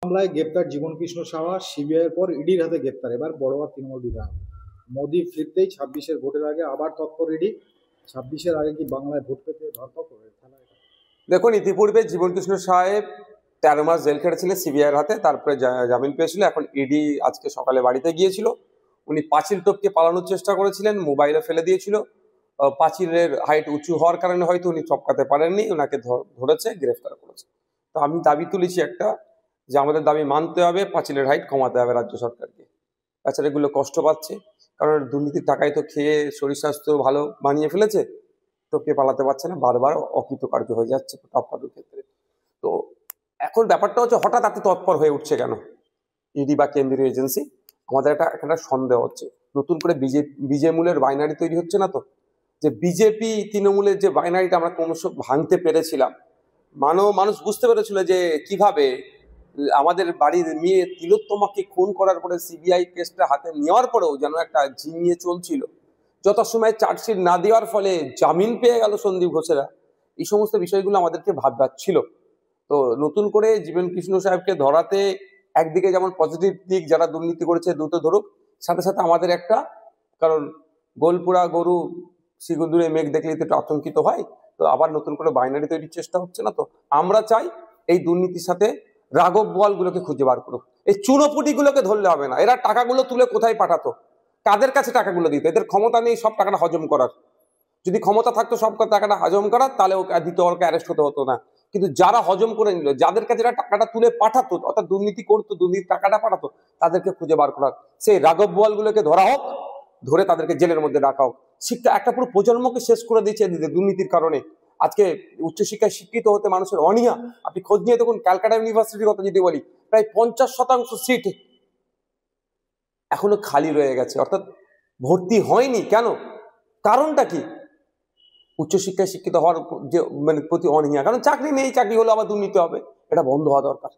মামলায় গ্রেপ্তার জীবন কৃষ্ণ সাহা, সিবিআইয়ের পর ইডির হাতে গ্রেপ্তার এবার বড়োয়া তৃণমূল বিধায়ক। মোদি ফিরতেই 26-এর ভোটের আগে আবার তৎপর ইডি। 26-এর আগে কি বাংলায় ভোট পেতে ধরপাকড় খেলা এটা? দেখুন, ইতিপূর্বে জীবনকৃষ্ণ সাহেব 13 মাস জেল খেটেছিলেন সিবিআইয়ের হাতে, তারপরে জামিন পেয়েছিল। এখন ইডি আজকে সকালে বাড়িতে গিয়েছিল। উনি পাঁচিল টপকে পালানোর চেষ্টা করেছিলেন, মোবাইলে ফেলে দিয়েছিল। পাঁচিলের হাইট উঁচু হওয়ার কারণে হয়তো উনি টপকাতে পারেননি, ওনাকে ধরেছে, গ্রেফতার করেছে। তো আমি দাবি তুলেছি একটা, যে আমাদের দাবি মানতে হবে, পাঁচিলের হাইট কমাতে হবে রাজ্য সরকারকে। তাছাড়া এগুলো কষ্ট পাচ্ছে, কারণ দুর্নীতির টাকায় তো খেয়ে শরীর স্বাস্থ্য ভালো বানিয়ে ফেলেছে, টপকে পালাতে পারছে না, বারবার অকৃতকার্য হয়ে যাচ্ছে টপকানোর ক্ষেত্রে। তো এখন ব্যাপারটা হচ্ছে, হঠাৎ এত তৎপর হয়ে উঠছে কেন ইডি বা কেন্দ্রীয় এজেন্সি? আমাদের একটা সন্দেহ হচ্ছে, নতুন করে বিজেমূলের বাইনারি তৈরি হচ্ছে না তো? যে বিজেপি তৃণমূলের যে বাইনারিটা আমরা ক্রমশ ভাঙতে পেরেছিলাম, মানুষ বুঝতে পেরেছিল যে কিভাবে আমাদের বাড়ির মেয়ে তিলোত্তমাকে খুন করার পরে সিবিআই কেসটা হাতে নেওয়ার পরেও যেন একটা ঝিমিয়ে চলছিল। যত সময় চার্জশিট না দেওয়ার ফলে জামিন পেয়ে গেল সন্দীপ ঘোষেরা, এই সমস্ত বিষয়গুলো আমাদেরকে ভাবছিল। তো নতুন করে জীবন কৃষ্ণ সাহেবকে ধরাতে একদিকে যেমন পজিটিভ দিক, যারা দুর্নীতি করেছে দ্রুত ধরুক, সাথে সাথে আমাদের একটা, কারণ গোলপুরা গরু শিগুদুরে মেঘ দেখলে তো একটু আতঙ্কিত হয়। তো আবার নতুন করে বাইনারি তৈরির চেষ্টা হচ্ছে না তো? আমরা চাই এই দুর্নীতির সাথে রাঘব বোয়ালগুলোকে খুঁজে বার করুক। এই চুনোপুটিগুলোকে ধরলে হবে না। এরা টাকাগুলো তুলে কোথায় পাঠাতো, কাদের কাছে টাকাগুলো দিত? এদের ক্ষমতা নেই সব টাকাটা হজম করার। যদি ক্ষমতা থাকতো সব টাকাটা হজম করার, তাহলে ওকে দিতে, ওকে অ্যারেস্ট হতে হতো না। কিন্তু যারা হজম করে নিল, যাদের কাছে টাকাটা তুলে পাঠাতো, অর্থাৎ দুর্নীতি করতো, দুর্নীতির টাকাটা পাঠাতো, তাদেরকে খুঁজে বার করা। সেই রাঘব বোয়ালগুলোকে ধরা হোক, ধরে তাদেরকে জেলের মধ্যে রাখা হোক। শিক্ষা একটা পুরো প্রজন্মকে শেষ করে দিয়েছে দুর্নীতির কারণে। আজকে উচ্চশিক্ষায় শিক্ষিত হতে মানুষের অনীহা। আপনি খোঁজ নিয়ে দেখুন, ক্যালকাটা ইউনিভার্সিটির কথা যদি বলি, প্রায় 50% সিট এখনো খালি রয়ে গেছে, অর্থাৎ ভর্তি হয়নি। কেন? কারণটা কি? উচ্চশিক্ষায় শিক্ষিত হওয়ার যে প্রতি অনীহা। কারণ চাকরি নেই, চাকরি হলে আবার দুর্নীতি হবে। এটা বন্ধ হওয়া দরকার।